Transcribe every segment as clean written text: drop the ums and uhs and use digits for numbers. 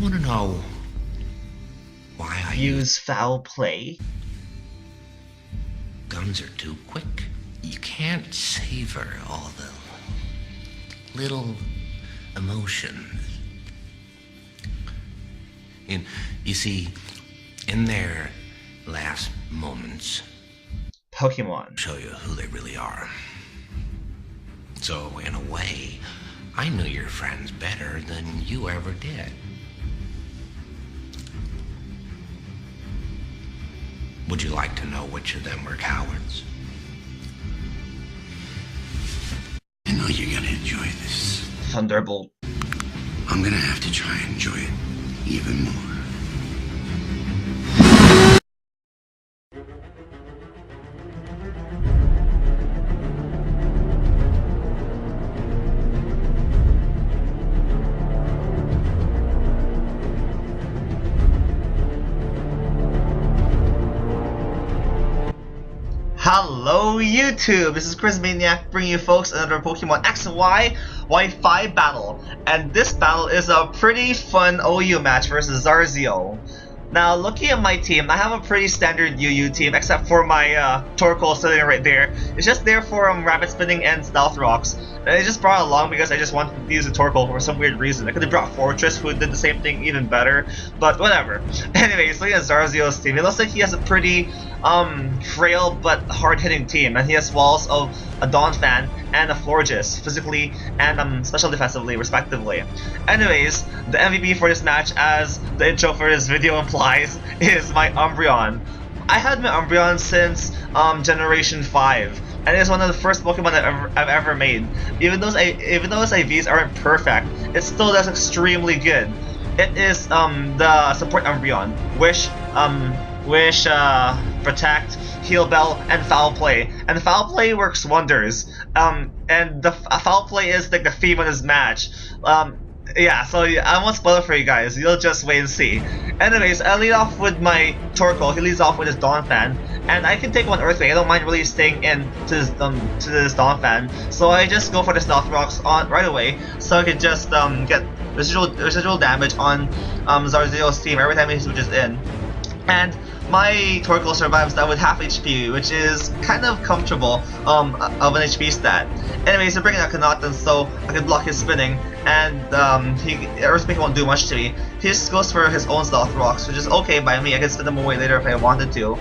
Want to know why I Use foul play. guns are too quick? You can't savor all the little emotions. You see, in their last moments, Pokemon. show you who they really are. So, in a way, I knew your friends better than you ever did. Would you like to know which of them were cowards? I know you're gonna enjoy this. Thunderbolt. I'm gonna have to try and enjoy it even more. Hello YouTube, this is Chriz Maniac bringing you folks another Pokemon X and Y Wi-Fi battle. And this battle is a pretty fun OU match versus Zarzeo. Now looking at my team, I have a pretty standard UU team except for my Torkoal sitting right there. It's just there for Rapid Spinning and Stealth Rocks. And I just brought it along because I just wanted to use a Torkoal for some weird reason. I could have brought Fortress, who did the same thing even better, but whatever. Anyways, looking at Zarzeo's team, it looks like he has a pretty frail but hard-hitting team, and he has walls of a Donphan and a Florges, physically and special defensively, respectively. Anyways, the MVP for this match, as the intro for this video implies, is my Umbreon. I had my Umbreon since Generation 5, and it's one of the first Pokemon I've ever made. Even though its IVs aren't perfect, it still does extremely good. It is the support Umbreon, Wish, Protect, Heal Bell, and Foul Play. And Foul Play works wonders. And the Foul Play is like the theme of this match. Yeah, so I won't spoil it for you guys. You'll just wait and see. Anyways, I lead off with my Torkoal. He leads off with his Donphan, and I can take one Earthquake. I don't mind really staying in to this Donphan. So I just go for the Stealth Rocks on right away, so I can just get residual damage on Zarzeo's team every time he switches in. And my Torkoal survives that with half HP, which is kind of comfortable of an HP stat. Anyways, I'm bringing out Kanatan so I can block his spinning, and Earthquake won't do much to me. He just goes for his own Stealth Rocks, which is okay by me. I can spin them away later if I wanted to.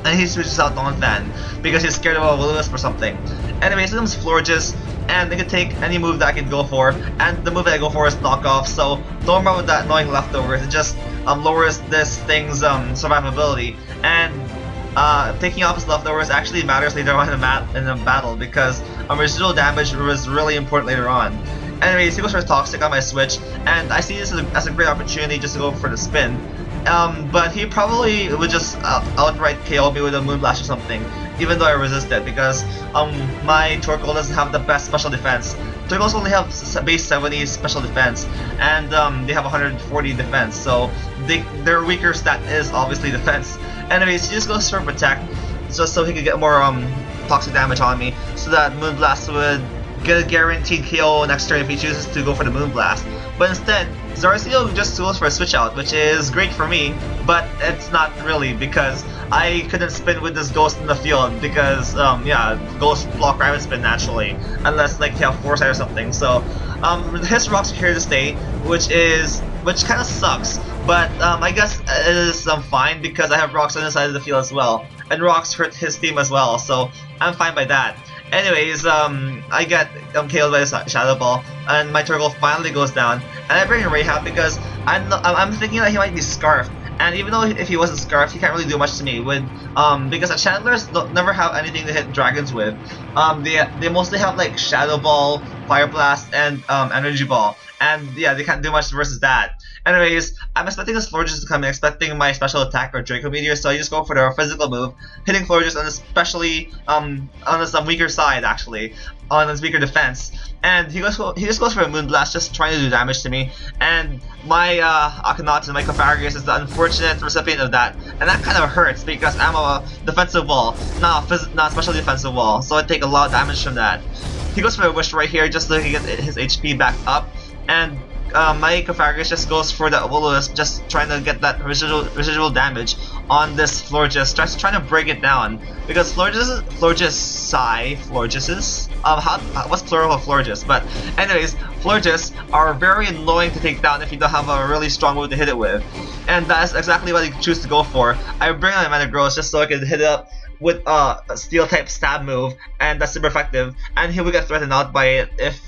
And he switches out Donphan because he's scared of a Will-O-Wisp or something. Anyways, he comes Florges, and they can take any move that I can go for, and the move that I go for is knockoff, so don't worry with that annoying leftovers. It just lowers this thing's survivability, and taking off his leftovers actually matters later on in the battle because residual damage was really important later on. Anyways, he goes for Toxic on my switch, and I see this as a great opportunity just to go for the spin. But he probably would just outright KO me with a Moonblast or something, even though I resisted, because my Torkoal doesn't have the best special defense. Torkoals only have base 70 special defense, and they have 140 defense, so their weaker stat is obviously defense. Anyways, he just goes for Protect, just so he could get more toxic damage on me, so that Moonblast would get a guaranteed KO next turn if he chooses to go for the Moonblast. But instead, Zarzeo just goes for a switch out, which is great for me, but it's not really because I couldn't spin with this Ghost in the field because, yeah, Ghost block Rapid Spin naturally, unless like you have Foresight or something. So, his rocks are here to stay, which kind of sucks, but I guess it is fine because I have rocks on the side of the field as well, and rocks hurt his team as well, so I'm fine by that. Anyways, I get KO'd by the Shadow Ball, and my Torkoal finally goes down, and I bring Rahab because I'm thinking that he might be Scarfed, and even though if he wasn't Scarfed, he can't really do much to me with because the Chandlers never have anything to hit dragons with. They mostly have like Shadow Ball, Fire Blast, and Energy Ball, and yeah, they can't do much versus that. Anyways, I'm expecting this Florges to come in, expecting my special attack or Draco Meteor, so I just go for the physical move, hitting Florges, and especially on his weaker side, actually, on his weaker defense. And he just goes for a Moonblast, just trying to do damage to me. And my Akhenaten, my Clefairy, is the unfortunate recipient of that, and that kind of hurts because I'm a defensive wall, not special defensive wall, so I take a lot of damage from that. He goes for a Wish right here, just so he gets his HP back up, and my Cofagrigus just goes for the Will-O-Wisp, just trying to get that residual damage on this Florges, just trying to break it down. Because Florges, what's plural of Florges? But anyways, Florges are very annoying to take down if you don't have a really strong move to hit it with. And that's exactly what I choose to go for. I bring on my Metagross just so I can hit it up with a steel type stab move, and that's super effective, and he will get threatened out by it if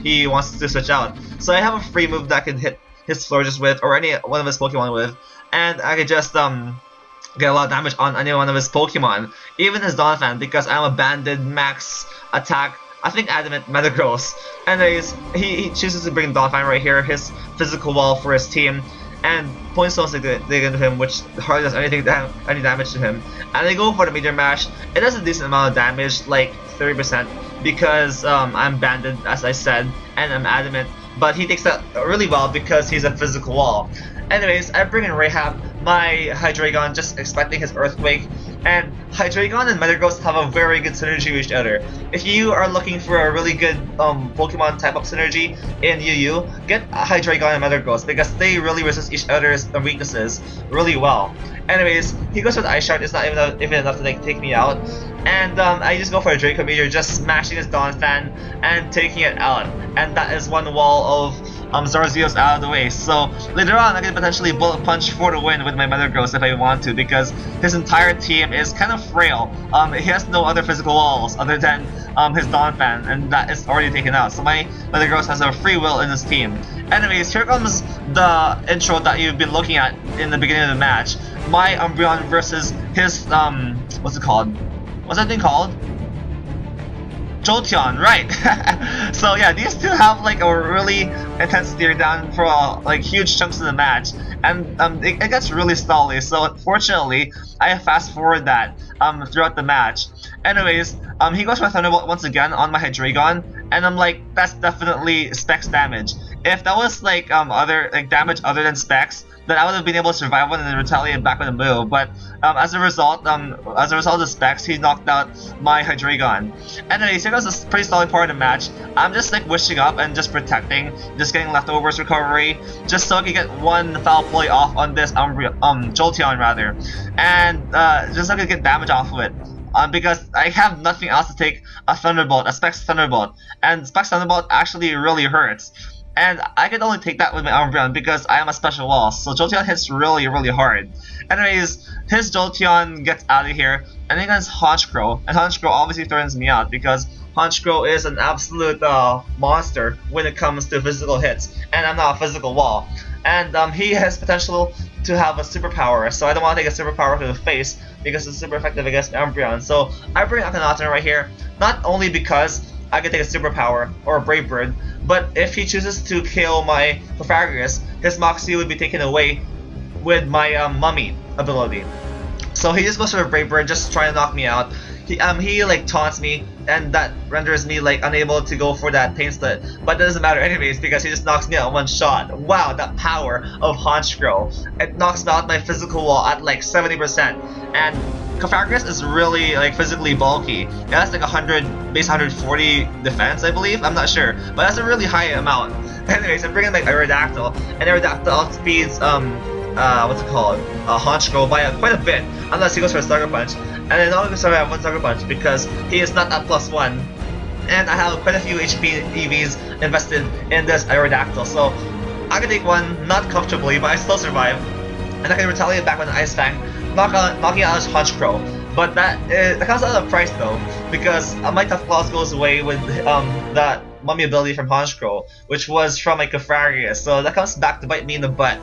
he wants to switch out. So I have a free move that I can hit his Florges with, or any one of his Pokemon with, and I can just get a lot of damage on any one of his Pokemon, even his Donphan, because I'm a banded max attack, I think adamant Metagross. Anyways, he chooses to bring Donphan right here, his physical wall for his team, and Point Stones dig into him, which hardly does any damage to him. And they go for the Meteor Mash. It does a decent amount of damage, like 30%, because I'm banded, as I said, and I'm adamant. But he takes that really well because he's a physical wall. Anyways, I bring in Rahab, my Hydreigon, just expecting his Earthquake. And Hydreigon and Metagross have a very good synergy with each other. If you are looking for a really good Pokemon type-up synergy in UU, get Hydreigon and Metagross because they really resist each other's weaknesses really well. Anyways, he goes for the Ice Shard, it's not even enough to take me out. And I just go for a Draco Meteor, just smashing his Donphan and taking it out. And that is one wall of Zarzeo's out of the way. So later on, I can potentially Bullet Punch for the win with my Metagross if I want to, because his entire team is kind of frail. He has no other physical walls other than his Donphan, and that is already taken out. So my Metagross has a free will in his team. Anyways, here comes the intro that you've been looking at in the beginning of the match. My Umbreon versus his what's it called? What's that thing called? Jolteon, right? So yeah, these two have like a really intense stare down for like huge chunks of the match, and it gets really stally. So unfortunately, I fast forward that throughout the match. Anyways, he goes for Thunderbolt once again on my Hydreigon, and I'm like, that's definitely Specs damage. If that was like other damage other than Specs, then I would have been able to survive one and then retaliate back with a move. But as a result of the Specs, he knocked out my Hydreigon. Anyways, here goes a pretty solid part of the match. I'm just like wishing up and just protecting, just getting leftovers recovery, just so I can get one foul play off on this Jolteon rather, and just so I can get damage off of it. Because I have nothing else to take a Thunderbolt, a Specs Thunderbolt, and Specs Thunderbolt actually really hurts. And I can only take that with my Umbreon because I am a special wall, so Jolteon hits really, really hard. Anyways, his Jolteon gets out of here, and then comes Honchkrow, and Honchkrow obviously threatens me out because Honchkrow is an absolute monster when it comes to physical hits, and I'm not a physical wall. And he has potential to have a superpower, so I don't want to take a superpower to the face because it's super effective against my Umbreon. So I bring Akhenaten right here, not only because I can take a superpower or a Brave Bird, but if he chooses to kill my Cofagrigus, his Moxie would be taken away with my Mummy ability. So he just goes for a Brave Bird, just trying to knock me out. He like taunts me, and that renders me like unable to go for that Pain Split. But it doesn't matter anyways because he just knocks me out in one shot. Wow, that power of Honchkrow. It knocks me out my physical wall at like 70%. And Cofagrigus is really like physically bulky. It has like 100, base 140 defense, I believe. I'm not sure, but that's a really high amount. Anyways, I'm bringing like Aerodactyl, and Aerodactyl outspeeds what's it called? Honchkrow by quite a bit, unless he goes for a Sucker Punch. And I know I can survive one Sucker Punch because he is not at +1. And I have quite a few HP EVs invested in this Aerodactyl, so I can take one, not comfortably, but I still survive. And I can retaliate back with an Ice Fang, knocking out his Honchkrow. But that comes at a price though, because my Tough Claws goes away with that Mummy ability from Honchkrow, which was from my Cofagrigus, so that comes back to bite me in the butt.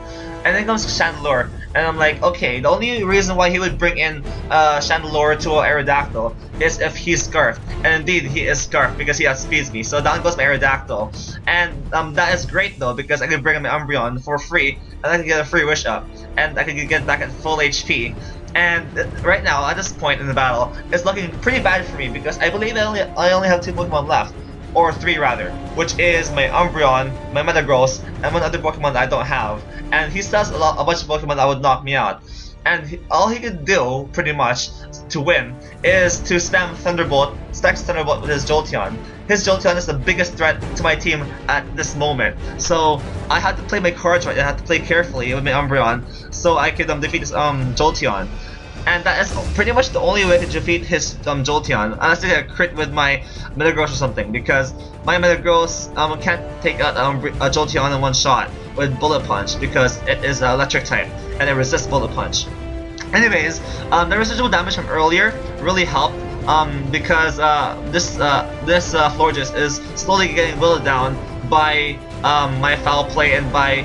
And then comes Chandelure, and I'm like, okay, the only reason why he would bring in Chandelure to Aerodactyl is if he's Scarfed, and indeed he is Scarfed because he outspeeds me, so down goes my Aerodactyl. And that is great though, because I can bring in my Umbreon for free, and I can get a free Wish Up, and I can get back at full HP. And right now, at this point in the battle, it's looking pretty bad for me because I believe I only have 2 Pokemon left. Or 3 rather, which is my Umbreon, my Metagross, and one other Pokemon that I don't have. And he still has a bunch of Pokemon that would knock me out. And all he could do, pretty much, to win, is to spam Thunderbolt, Specs Thunderbolt with his Jolteon. his Jolteon is the biggest threat to my team at this moment. So I had to play my cards right. I had to play carefully with my Umbreon so I could defeat his Jolteon. And that is pretty much the only way to defeat his Jolteon, unless I get a crit with my Metagross or something, because my Metagross can't take out a Jolteon in one shot with Bullet Punch because it is electric type and it resists Bullet Punch. Anyways, the residual damage from earlier really helped because this Florges is slowly getting whittled down by my foul play and by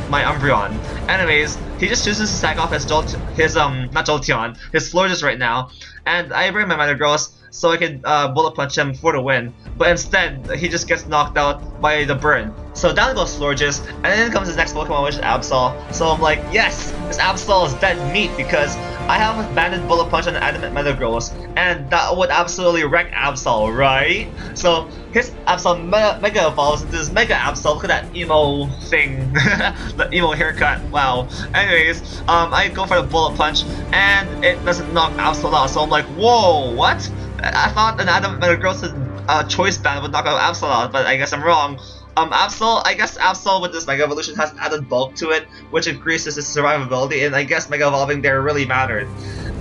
my Umbreon. Anyways, he just chooses to sack off his not Jolteon, his Florges right now, and I bring my Metagross so I can Bullet Punch him for the win. But instead, he just gets knocked out by the burn. So down goes Florges, and then comes his next Pokemon, which is Absol. So I'm like, yes, this Absol is dead meat because I have a banded Bullet Punch on the Adamant Metagross, and that would absolutely wreck Absol, right? So his Absol Mega evolves into this Mega Absol. Look at that emo thing, the emo haircut. Wow. Anyways, I go for the Bullet Punch, and it doesn't knock Absol out. So I'm like, whoa, what? I thought an Adamant Metagross choice band would knock out Absol out, but I guess I'm wrong. I guess Absol with this Mega Evolution has added bulk to it, which increases its survivability, and I guess Mega Evolving there really mattered.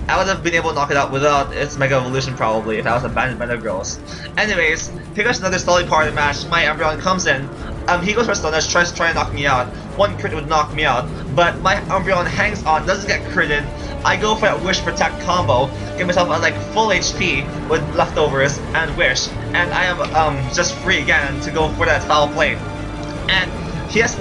I would have been able to knock it out without its Mega Evolution probably if I was abandoned Metagross. Anyways, here goes another solid part of the match. My Umbreon comes in. He goes for Stone Edge, tries to try and knock me out. One crit would knock me out, but my Umbreon hangs on, doesn't get critted. I go for that Wish Protect combo, give myself like full HP with leftovers and Wish, and I am just free again to go for that foul play. And he had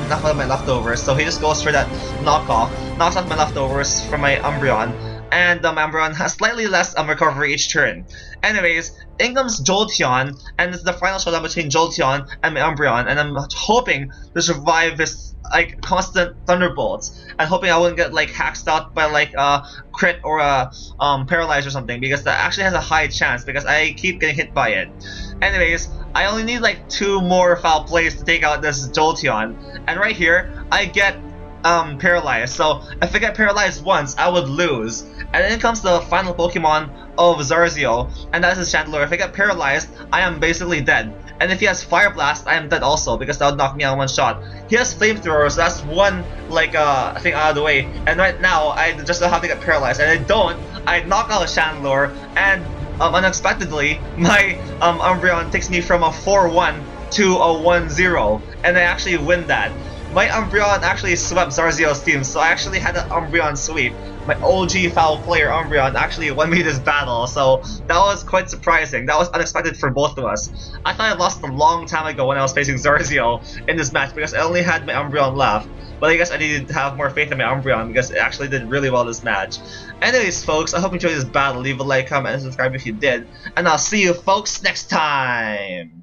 enough of my leftovers, so he just goes for that knockoff, knocks off my leftovers from my Umbreon, and my Umbreon has slightly less recovery each turn. Anyways, in comes Jolteon, and it's the final showdown between Jolteon and my Umbreon, and I'm hoping to survive this like constant thunderbolts, and hoping I wouldn't get like hacked out by like a crit or a paralyzed or something, because that actually has a high chance because I keep getting hit by it. Anyways, I only need like 2 more foul plays to take out this Jolteon, and right here I get paralyzed. So if I get paralyzed once, I would lose. And then comes the final Pokemon of Zarzeo, and that is Chandelure. If I get paralyzed, I am basically dead. And if he has Fire Blast, I am dead also, because that would knock me out in one shot. He has Flamethrower, so that's one like thing out of the way. And right now, I just don't have to get paralyzed, and I don't. I knock out Chandelure, and unexpectedly, my Umbreon takes me from a 4-1 to a 1-0, and I actually win that. My Umbreon actually swept Zarzeo's team, so I actually had an Umbreon sweep. My OG foul player Umbreon actually won me this battle, so that was quite surprising. That was unexpected for both of us. I thought I lost a long time ago when I was facing Zarzeo in this match because I only had my Umbreon left. But I guess I needed to have more faith in my Umbreon because it actually did really well this match. Anyways, folks, I hope you enjoyed this battle. Leave a like, comment, and subscribe if you did. And I'll see you folks next time!